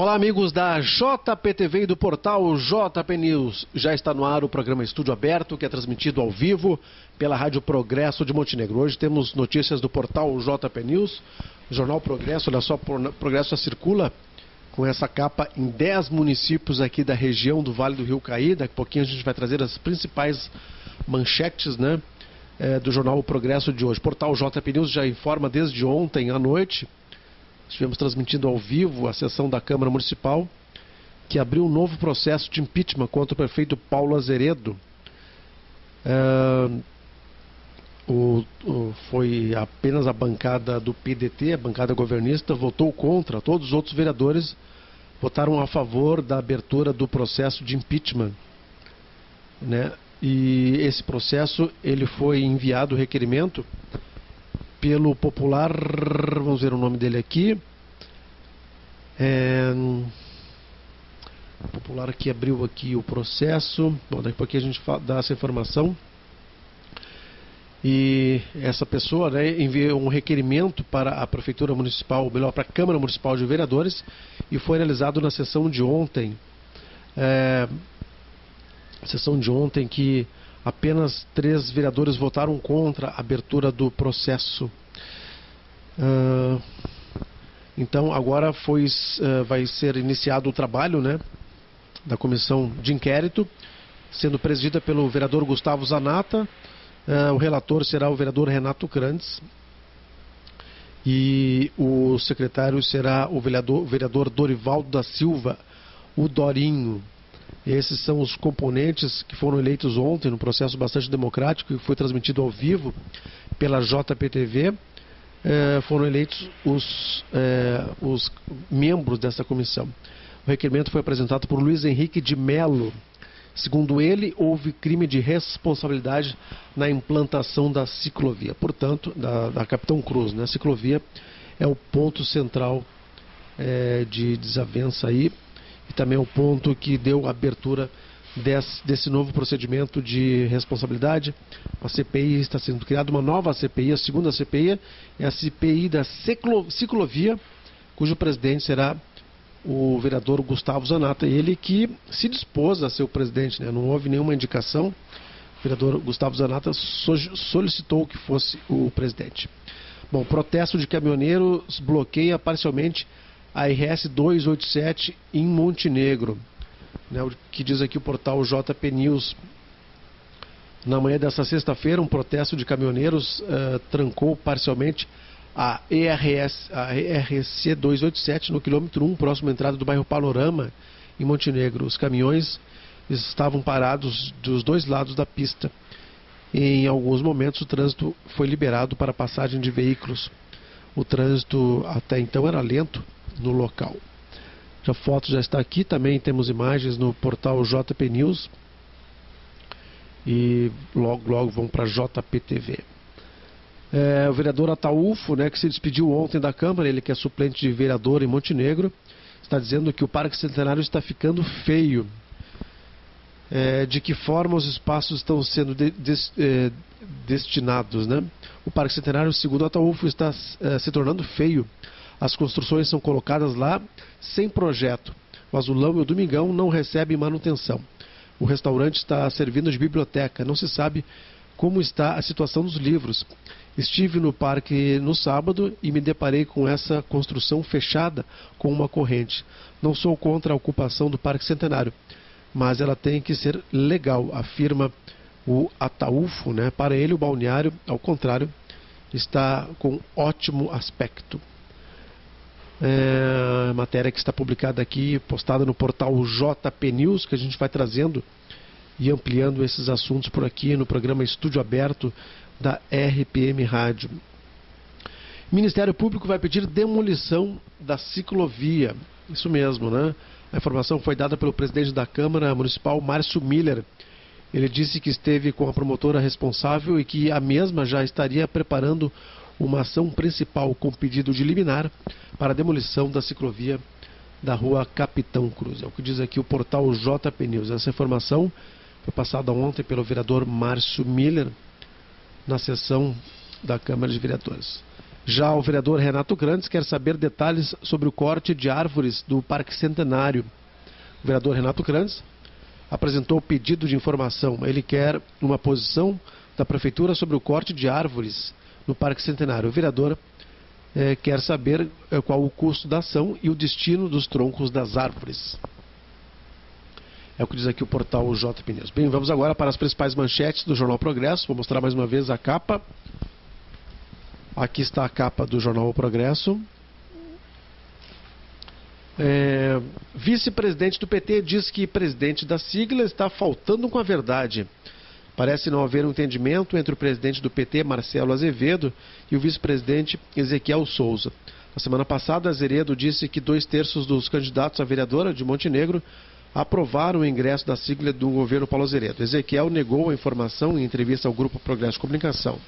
Olá, amigos da JPTV e do portal JP News. Já está no ar o programa Estúdio Aberto, que é transmitido ao vivo pela Rádio Progresso de Montenegro. Hoje temos notícias do portal JP News, Jornal Progresso. Olha só, Progresso já circula com essa capa em 10 municípios aqui da região do Vale do Rio Caí. Daqui a pouquinho a gente vai trazer as principais manchetes, né, do Jornal Progresso de hoje. O portal JP News já informa desde ontem à noite. Estivemos transmitindo ao vivo a sessão da Câmara Municipal, que abriu um novo processo de impeachment contra o prefeito Paulo Azeredo. Foi apenas a bancada do PDT, a bancada governista, votou contra. Todos os outros vereadores votaram a favor da abertura do processo de impeachment, né? E esse processo, ele foi enviado, o requerimento, pelo popular, vamos ver o nome dele aqui, o popular que abriu aqui o processo. Bom, daqui a pouquinho a gente dá essa informação. E essa pessoa, né, enviou um requerimento para a Prefeitura Municipal, ou melhor, para a Câmara Municipal de Vereadores, e foi analisado na sessão de ontem. Sessão de ontem que apenas 3 vereadores votaram contra a abertura do processo. Então agora vai ser iniciado o trabalho, né, da comissão de inquérito, sendo presidida pelo vereador Gustavo Zanata. O relator será o vereador Renato Crantes e o secretário será o vereador Dorivaldo da Silva, o Dorinho. Esses são os componentes que foram eleitos ontem, num processo bastante democrático, que foi transmitido ao vivo pela JPTV. Foram eleitos os membros dessa comissão. O requerimento foi apresentado por Luiz Henrique de Melo. Segundo ele, houve crime de responsabilidade na implantação da ciclovia, portanto, da Capitão Cruz, né? A ciclovia é o ponto central de desavença aí, e também é o ponto que deu abertura desse novo procedimento de responsabilidade. A CPI está sendo criada, uma nova CPI, a segunda CPI, é a CPI da ciclovia, cujo presidente será o vereador Gustavo Zanata, ele que se dispôs a ser o presidente, né? Não houve nenhuma indicação. O vereador Gustavo Zanata solicitou que fosse o presidente. Bom, protesto de caminhoneiros bloqueia parcialmente a RS 287 em Montenegro, né? O que diz aqui o portal JP News. Na manhã dessa sexta-feira, um protesto de caminhoneiros trancou parcialmente a RC 287 no quilômetro 1, próximo à entrada do bairro Panorama, em Montenegro. Os caminhões estavam parados dos dois lados da pista. Em alguns momentos o trânsito foi liberado para passagem de veículos. O trânsito até então era lento no local. A foto já está aqui, também temos imagens no portal JP News e logo vão para a JPTV. O vereador Ataúfo, né, que se despediu ontem da Câmara, ele que é suplente de vereador em Montenegro, está dizendo que o Parque Centenário está ficando feio. De que forma os espaços estão sendo destinados, né? O Parque Centenário, segundo Ataúfo, está se tornando feio. As construções são colocadas lá sem projeto. O Azulão e o Domingão não recebem manutenção. O restaurante está servindo de biblioteca. Não se sabe como está a situação dos livros. Estive no parque no sábado e me deparei com essa construção fechada com uma corrente. Não sou contra a ocupação do Parque Centenário, mas ela tem que ser legal, afirma o Ataúfo, né? Para ele, o balneário, ao contrário, está com ótimo aspecto. Matéria que está publicada aqui, postada no portal JP News, que a gente vai trazendo e ampliando esses assuntos por aqui no programa Estúdio Aberto da RPM Rádio. O Ministério Público vai pedir demolição da ciclovia. Isso mesmo, né? A informação foi dada pelo presidente da Câmara Municipal, Márcio Miller. Ele disse que esteve com a promotora responsável e que a mesma já estaria preparando uma ação principal com pedido de liminar para a demolição da ciclovia da rua Capitão Cruz. É o que diz aqui o portal JP News. Essa informação foi passada ontem pelo vereador Márcio Miller na sessão da Câmara de Vereadores. Já o vereador Renato Grandes quer saber detalhes sobre o corte de árvores do Parque Centenário. O vereador Renato Grandes apresentou o pedido de informação. Ele quer uma posição da Prefeitura sobre o corte de árvores no Parque Centenário. O vereador quer saber qual o custo da ação e o destino dos troncos das árvores. É o que diz aqui o portal JP News. Bem, vamos agora para as principais manchetes do Jornal Progresso. Vou mostrar mais uma vez a capa. Aqui está a capa do Jornal Progresso. Vice-presidente do PT diz que presidente da sigla está faltando com a verdade. Parece não haver um entendimento entre o presidente do PT, Marcelo Azevedo, e o vice-presidente Ezequiel Souza. Na semana passada, Azevedo disse que 2/3 dos candidatos a vereadora de Montenegro aprovaram o ingresso da sigla do governo Paulo Azevedo. Ezequiel negou a informação em entrevista ao Grupo Progresso de Comunicação.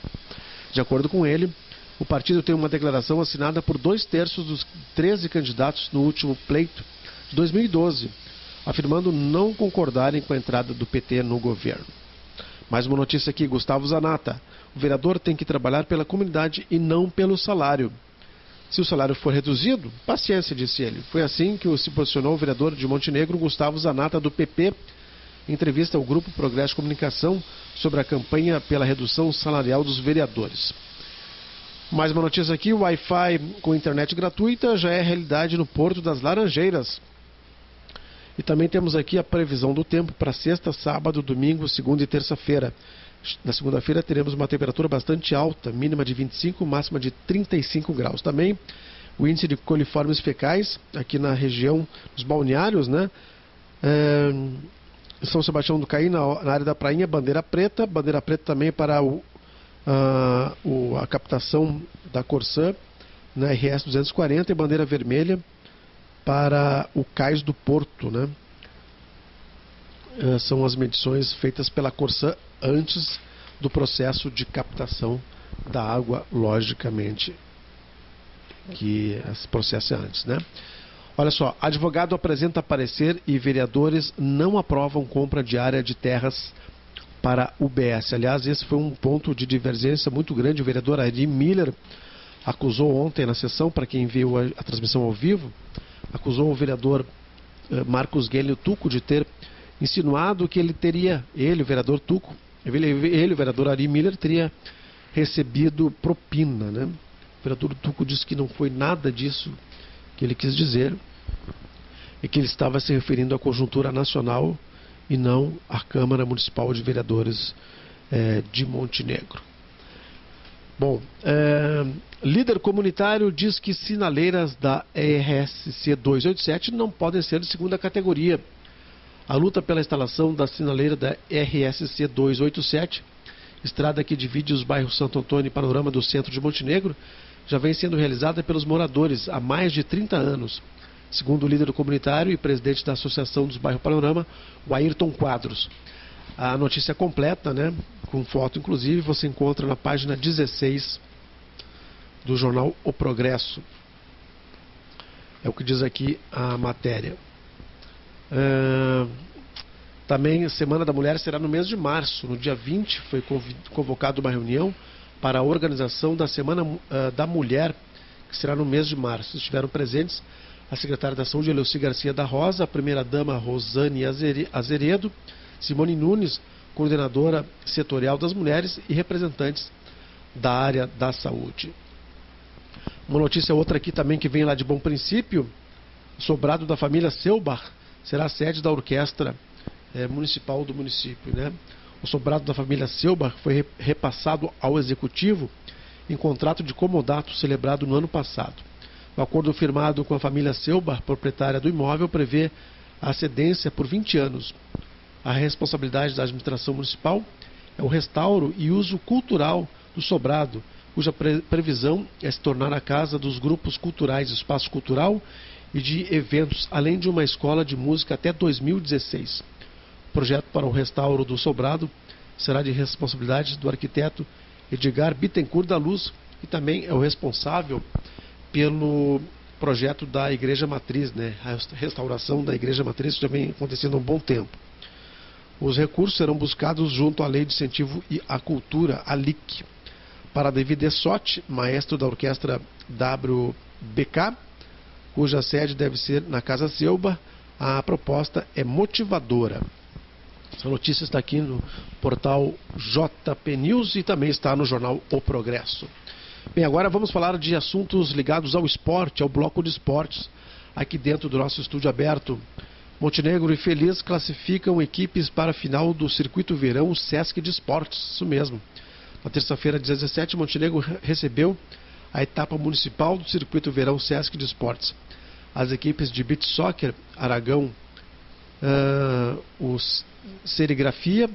De acordo com ele, o partido tem uma declaração assinada por 2/3 dos 13 candidatos no último pleito de 2012, afirmando não concordarem com a entrada do PT no governo. Mais uma notícia aqui, Gustavo Zanata. O vereador tem que trabalhar pela comunidade e não pelo salário. Se o salário for reduzido, paciência, disse ele. Foi assim que se posicionou o vereador de Montenegro, Gustavo Zanata, do PP, em entrevista ao Grupo Progresso de Comunicação sobre a campanha pela redução salarial dos vereadores. Mais uma notícia aqui, o Wi-Fi com internet gratuita já é realidade no Porto das Laranjeiras. E também temos aqui a previsão do tempo para sexta, sábado, domingo, segunda e terça-feira. Na segunda-feira teremos uma temperatura bastante alta, mínima de 25, máxima de 35 graus. Também o índice de coliformes fecais, aqui na região dos balneários, né? São Sebastião do Caí, na área da Prainha, bandeira preta também para a captação da Corsã, na RS 240, e bandeira vermelha para o Cais do Porto, né? São as medições feitas pela Corsã antes do processo de captação da água, logicamente, que esse processo é antes, né? Olha só, advogado apresenta parecer e vereadores não aprovam compra de área de terras para UBS. Aliás, esse foi um ponto de divergência muito grande. O vereador Ari Miller acusou ontem na sessão, para quem viu a transmissão ao vivo, acusou o vereador Marcos Guelho Tuco de ter insinuado que o vereador Tuco, o vereador Ari Miller teria recebido propina, né? O vereador Tuco disse que não foi nada disso que ele quis dizer, e que ele estava se referindo à conjuntura nacional e não à Câmara Municipal de Vereadores de Montenegro. Bom, líder comunitário diz que sinaleiras da RSC 287 não podem ser de segunda categoria. A luta pela instalação da sinaleira da RSC 287, estrada que divide os bairros Santo Antônio e Panorama do centro de Montenegro, já vem sendo realizada pelos moradores há mais de 30 anos. Segundo o líder comunitário e presidente da Associação dos Bairros Panorama, o Ayrton Quadros. A notícia completa, né, com foto inclusive, você encontra na página 16 do jornal O Progresso. É o que diz aqui a matéria. Também a Semana da Mulher será no mês de março. No dia 20 foi convocada uma reunião para a organização da Semana da Mulher, que será no mês de março. Estiveram presentes a secretária da Saúde, Eleuci Garcia da Rosa, a primeira-dama Rosane Azeredo, Simone Nunes, coordenadora setorial das mulheres, e representantes da área da saúde. Uma notícia outra aqui também que vem lá de Bom Princípio: o sobrado da família Selbach será a sede da orquestra municipal do município, né? O sobrado da família Selbach foi repassado ao executivo em contrato de comodato celebrado no ano passado. O acordo firmado com a família Selbach, proprietária do imóvel, prevê a cedência por 20 anos. A responsabilidade da administração municipal é o restauro e uso cultural do sobrado, cuja previsão é se tornar a casa dos grupos culturais, espaço cultural e de eventos, além de uma escola de música até 2016. O projeto para o restauro do sobrado será de responsabilidade do arquiteto Edgar Bittencourt da Luz, e também é o responsável pelo projeto da Igreja Matriz, né? A restauração da Igreja Matriz já vem acontecendo há um bom tempo. Os recursos serão buscados junto à Lei de Incentivo à Cultura, a LIC. Para David Dessotti, maestro da orquestra WBK, cuja sede deve ser na Casa Selba, a proposta é motivadora. Essa notícia está aqui no portal JP News e também está no jornal O Progresso. Bem, agora vamos falar de assuntos ligados ao esporte, ao bloco de esportes. Aqui dentro do nosso estúdio aberto, Montenegro e Feliz classificam equipes para a final do Circuito Verão Sesc de Esportes. Isso mesmo. Na terça-feira, 17, Montenegro recebeu a etapa municipal do Circuito Verão Sesc de Esportes. As equipes de Beach Soccer, Aragão, os Serigrafia,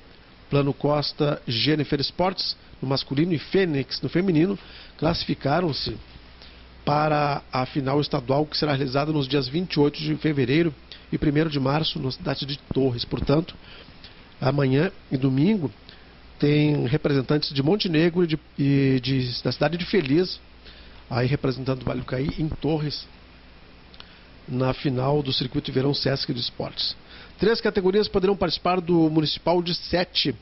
Plano Costa, Jennifer Sports, no masculino, e Fênix, no feminino, classificaram-se para a final estadual que será realizada nos dias 28 de fevereiro e 1º de março na cidade de Torres. Portanto, amanhã e domingo tem representantes de Montenegro e da cidade de Feliz, aí representando o Vale do Caí, em Torres, na final do Circuito Verão Sesc de Esportes. 3 categorias poderão participar do Municipal de 7,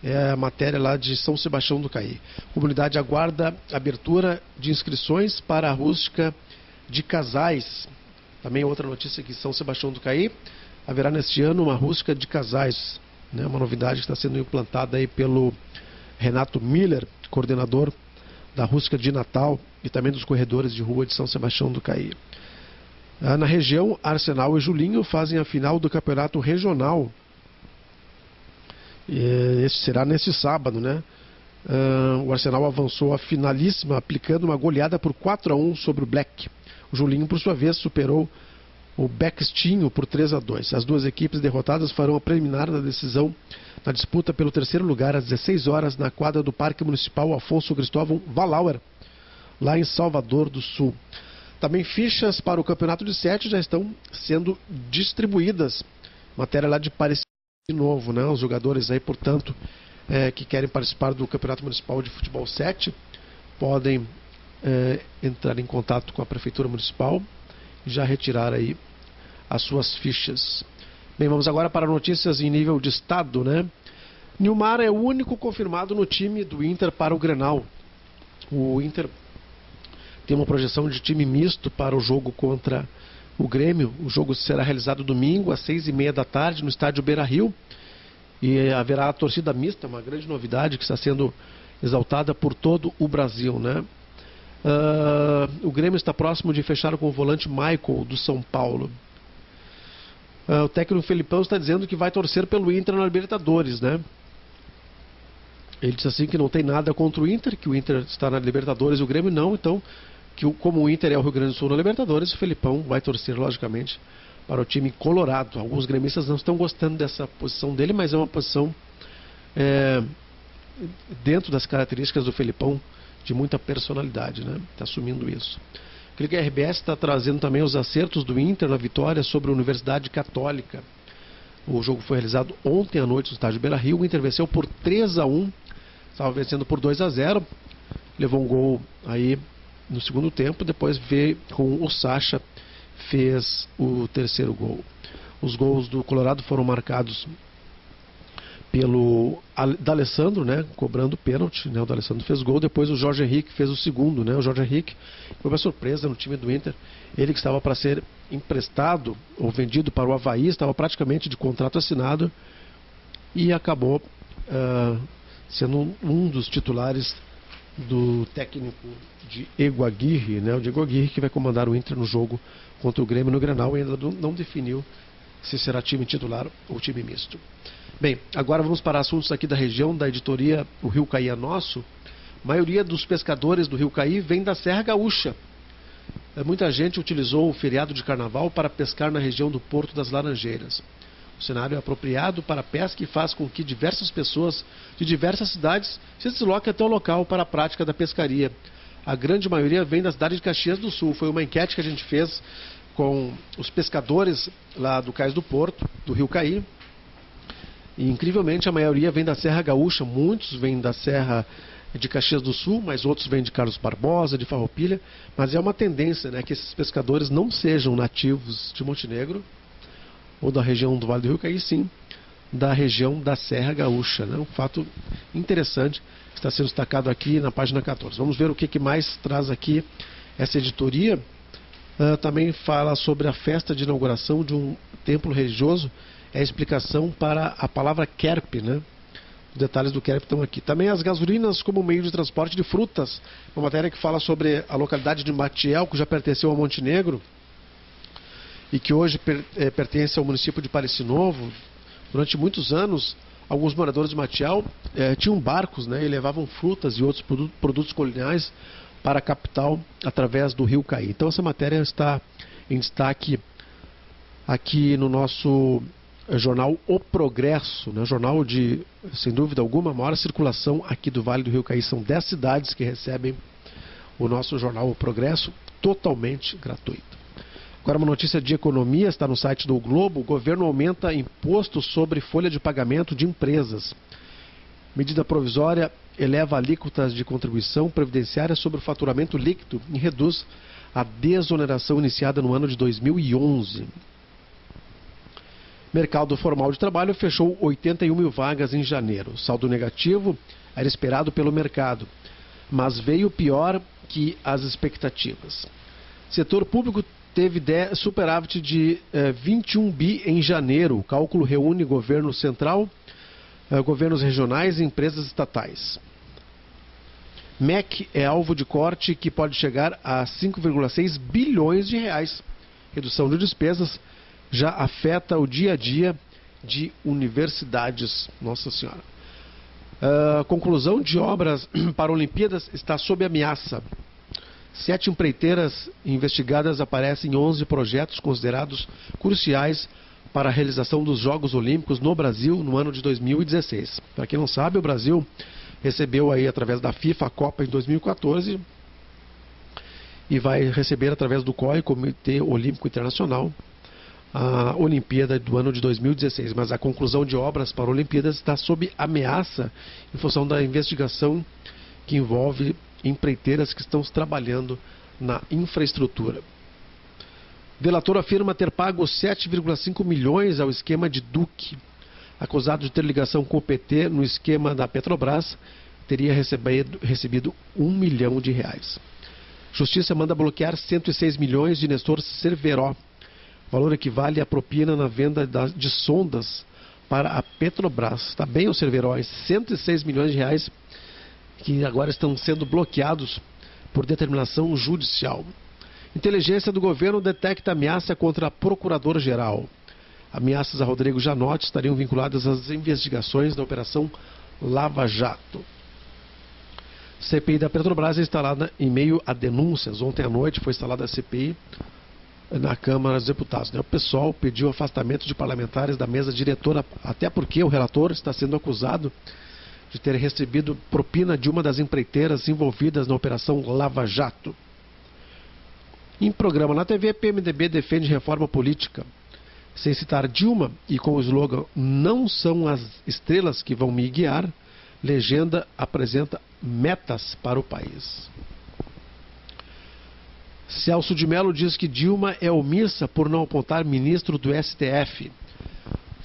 é a matéria lá de São Sebastião do Caí. A comunidade aguarda abertura de inscrições para a rústica de casais. Também outra notícia aqui, São Sebastião do Caí, haverá neste ano uma rústica de casais, né? Uma novidade que está sendo implantada aí pelo Renato Miller, coordenador da rústica de Natal e também dos corredores de rua de São Sebastião do Caí. Na região, Arsenal e Julinho fazem a final do campeonato regional. Esse será neste sábado, né? O Arsenal avançou a finalíssima, aplicando uma goleada por 4-1 sobre o Black. O Julinho, por sua vez, superou o Bequestinho por 3-2. As duas equipes derrotadas farão a preliminar da decisão na disputa pelo terceiro lugar às 16 horas na quadra do Parque Municipal Afonso Cristóvão Valauer, lá em Salvador do Sul. Também fichas para o campeonato de 7 já estão sendo distribuídas. Matéria lá de Parecis de novo, né? Os jogadores aí, portanto, que querem participar do Campeonato Municipal de Futebol 7 podem entrar em contato com a Prefeitura Municipal e já retirar aí as suas fichas. Bem, vamos agora para notícias em nível de estado, né? Nilmar é o único confirmado no time do Inter para o Grenal. O Inter tem uma projeção de time misto para o jogo contra o Grêmio. O jogo será realizado domingo às 6h30 da tarde no estádio Beira-Rio e haverá a torcida mista, uma grande novidade que está sendo exaltada por todo o Brasil, né? O Grêmio está próximo de fechar com o volante Michael do São Paulo. O técnico Felipão está dizendo que vai torcer pelo Inter na Libertadores, né? Ele disse assim que não tem nada contra o Inter, que o Inter está na Libertadores e o Grêmio não, então como o Inter é o Rio Grande do Sul na Libertadores, o Felipão vai torcer, logicamente, para o time colorado. Alguns gremistas não estão gostando dessa posição dele, mas é uma posição dentro das características do Felipão, de muita personalidade, né? Está assumindo isso. Clique RBS está trazendo também os acertos do Inter na vitória sobre a Universidade Católica. O jogo foi realizado ontem à noite no estádio Beira-Rio. O Inter venceu por 3-1, estava vencendo por 2-0, levou um gol aí no segundo tempo, depois veio com o Sacha, fez o terceiro gol. Os gols do Colorado foram marcados pelo D'Alessandro, né, cobrando pênalti, né, o D'Alessandro fez gol, depois o Jorge Henrique fez o segundo, né, o Jorge Henrique foi uma surpresa no time do Inter, ele que estava para ser emprestado ou vendido para o Avaí, estava praticamente de contrato assinado e acabou sendo um dos titulares do técnico Diego Aguirre, né, o Diego Aguirre que vai comandar o Inter no jogo contra o Grêmio no Grenal e ainda não definiu se será time titular ou time misto. Bem, agora vamos para assuntos aqui da região, da editoria O Rio Caí é Nosso. A maioria dos pescadores do Rio Caí vem da Serra Gaúcha. Muita gente utilizou o feriado de carnaval para pescar na região do Porto das Laranjeiras. O cenário é apropriado para a pesca e faz com que diversas pessoas de diversas cidades se desloquem até o local para a prática da pescaria. A grande maioria vem da cidade de Caxias do Sul. Foi uma enquete que a gente fez com os pescadores lá do Cais do Porto, do Rio Caí. E, incrivelmente, a maioria vem da Serra Gaúcha, muitos vêm da Serra de Caxias do Sul, mas outros vêm de Carlos Barbosa, de Farroupilha. Mas é uma tendência, né, que esses pescadores não sejam nativos de Montenegro ou da região do Vale do Rio Caí, sim, da região da Serra Gaúcha, né? Um fato interessante que está sendo destacado aqui na página 14. Vamos ver o que mais traz aqui essa editoria. Também fala sobre a festa de inauguração de um templo religioso. É a explicação para a palavra Kerp, né? Os detalhes do Kerp estão aqui. Também as gasolinas como meio de transporte de frutas. Uma matéria que fala sobre a localidade de Matiel, que já pertenceu ao Montenegro e que hoje pertence ao município de Pareci Novo. Durante muitos anos, alguns moradores de Matiel tinham barcos, né, e levavam frutas e outros produtos culinários para a capital através do rio Caí. Então essa matéria está em destaque aqui no nosso jornal O Progresso, né, jornal de, sem dúvida alguma, maior circulação aqui do Vale do Rio Caí. São 10 cidades que recebem o nosso jornal O Progresso, totalmente gratuito. Agora uma notícia de economia, está no site do Globo. O governo aumenta imposto sobre folha de pagamento de empresas. Medida provisória eleva alíquotas de contribuição previdenciária sobre o faturamento líquido e reduz a desoneração iniciada no ano de 2011. Mercado formal de trabalho fechou 81 mil vagas em janeiro. Saldo negativo era esperado pelo mercado, mas veio pior que as expectativas. Setor público teve superávit de 21 bi em janeiro. O cálculo reúne governo central, governos regionais e empresas estatais. MEC é alvo de corte que pode chegar a 5,6 bilhões de reais. Redução de despesas já afeta o dia a dia de universidades. Nossa Senhora. Conclusão de obras para Olimpíadas está sob ameaça. 7 empreiteiras investigadas aparecem em 11 projetos considerados cruciais para a realização dos Jogos Olímpicos no Brasil no ano de 2016. Para quem não sabe, o Brasil recebeu aí através da FIFA a Copa em 2014 e vai receber através do COI, Comitê Olímpico Internacional, a Olimpíada do ano de 2016. Mas a conclusão de obras para a Olimpíadas está sob ameaça em função da investigação que envolve empreiteiras que estão trabalhando na infraestrutura. Delator afirma ter pago 7,5 milhões ao esquema de Duque. Acusado de ter ligação com o PT no esquema da Petrobras, teria recebido 1 milhão de reais. Justiça manda bloquear 106 milhões de Nestor Cerveró. Valor equivale à propina na venda de sondas para a Petrobras. Está bem, o Cerveró, 106 milhões de reais que agora estão sendo bloqueados por determinação judicial. Inteligência do governo detecta ameaça contra a Procuradora-Geral. Ameaças a Rodrigo Janotti estariam vinculadas às investigações da Operação Lava Jato. CPI da Petrobras é instalada em meio a denúncias. Ontem à noite foi instalada a CPI na Câmara dos Deputados. O PSOL pediu afastamento de parlamentares da mesa diretora, até porque o relator está sendo acusado de ter recebido propina de uma das empreiteiras envolvidas na Operação Lava Jato. Em programa na TV, PMDB defende reforma política. Sem citar Dilma e com o slogan "Não são as estrelas que vão me guiar", legenda apresenta metas para o país. Celso de Mello diz que Dilma é omissa por não apontar ministro do STF.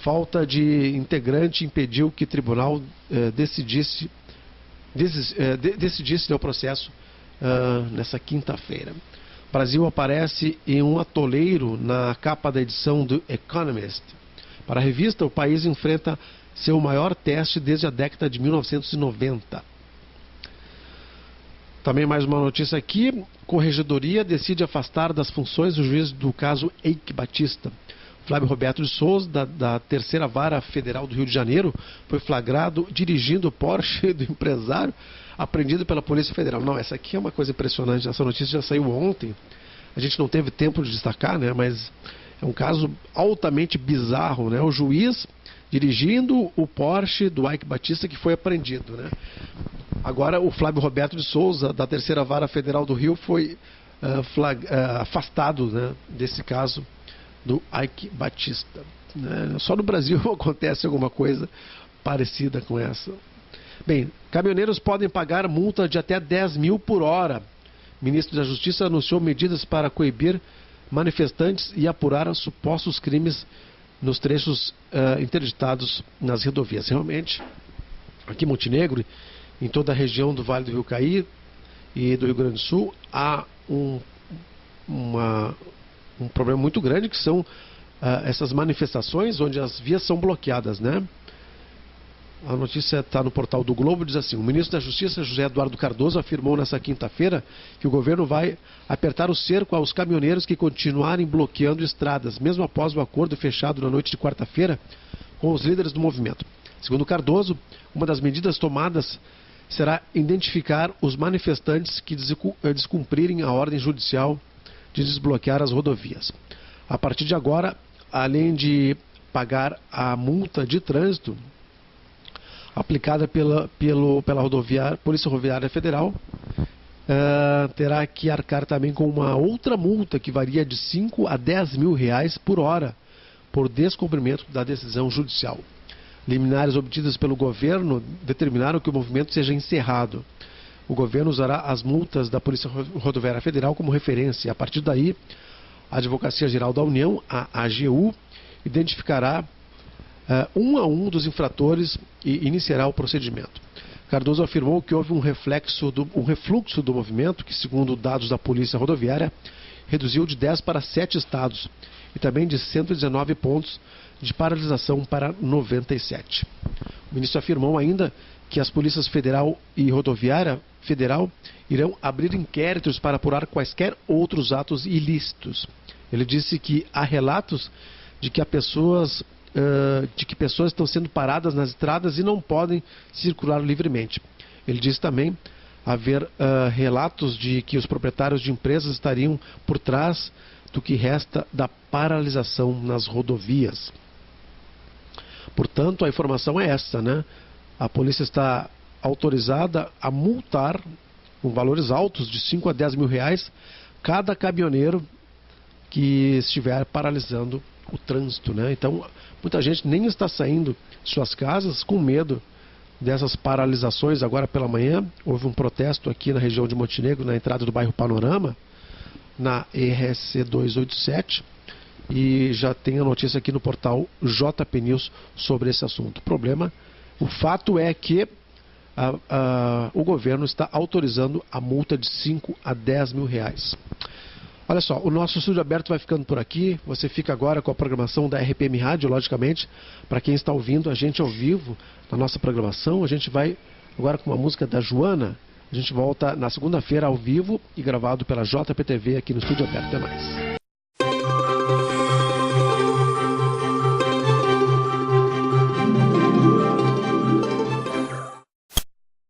Falta de integrante impediu que o tribunal decidisse no processo nessa quinta-feira. Brasil aparece em um atoleiro na capa da edição do Economist. Para a revista, o país enfrenta seu maior teste desde a década de 1990. Também mais uma notícia aqui. Corregedoria decide afastar das funções o juiz do caso Eike Batista. Flávio Roberto de Souza, da Terceira Vara Federal do Rio de Janeiro, foi flagrado dirigindo o Porsche do empresário, apreendido pela Polícia Federal. Não, essa aqui é uma coisa impressionante. Essa notícia já saiu ontem. A gente não teve tempo de destacar, né? Mas é um caso altamente bizarro, né? O juiz dirigindo o Porsche do Eike Batista que foi apreendido, né? Agora o Flávio Roberto de Souza, da Terceira Vara Federal do Rio, foi afastado, né, desse caso do Eike Batista. Né? Só no Brasil acontece alguma coisa parecida com essa. Bem, caminhoneiros podem pagar multa de até 10 mil por hora. O ministro da Justiça anunciou medidas para coibir manifestantes e apurar supostos crimes nos trechos interditados nas rodovias. Realmente, aqui em Montenegro, em toda a região do Vale do Rio Caí e do Rio Grande do Sul, há um problema muito grande, que são essas manifestações onde as vias são bloqueadas, né? A notícia está no portal do Globo, diz assim: o ministro da Justiça, José Eduardo Cardoso, afirmou nesta quinta-feira que o governo vai apertar o cerco aos caminhoneiros que continuarem bloqueando estradas, mesmo após o acordo fechado na noite de quarta-feira com os líderes do movimento. Segundo Cardoso, uma das medidas tomadas será identificar os manifestantes que descumprirem a ordem judicial de desbloquear as rodovias. A partir de agora, além de pagar a multa de trânsito aplicada pela Polícia Rodoviária Federal, terá que arcar também com uma outra multa que varia de 5 a 10 mil reais por hora por descumprimento da decisão judicial. Liminares obtidas pelo governo determinaram que o movimento seja encerrado. O governo usará as multas da Polícia Rodoviária Federal como referência. A partir daí, a Advocacia Geral da União, a AGU, identificará um a um dos infratores e iniciará o procedimento. Cardoso afirmou que houve um refluxo do movimento, que, segundo dados da Polícia Rodoviária, reduziu de 10 para 7 estados e também de 119 pontos de paralisação para 97. O ministro afirmou ainda que as polícias federal e rodoviária federal irão abrir inquéritos para apurar quaisquer outros atos ilícitos. Ele disse que há relatos de que pessoas estão sendo paradas nas estradas e não podem circular livremente. Ele disse também haver relatos de que os proprietários de empresas estariam por trás do que resta da paralisação nas rodovias. Portanto, a informação é essa, né? A polícia está autorizada a multar com valores altos de 5 a 10 mil reais cada caminhoneiro que estiver paralisando o trânsito, né? Então, muita gente nem está saindo de suas casas com medo dessas paralisações. Agora pela manhã houve um protesto aqui na região de Montenegro, na entrada do bairro Panorama, na RSC 287, e já tem a notícia aqui no portal JP News sobre esse assunto. O fato é que o governo está autorizando a multa de 5 a 10 mil reais. Olha só, o nosso estúdio aberto vai ficando por aqui. Você fica agora com a programação da RPM Rádio, logicamente. Para quem está ouvindo a gente ao vivo na nossa programação, a gente vai agora com uma música da Joana. A gente volta na segunda-feira ao vivo e gravado pela JPTV aqui no estúdio aberto. Até mais.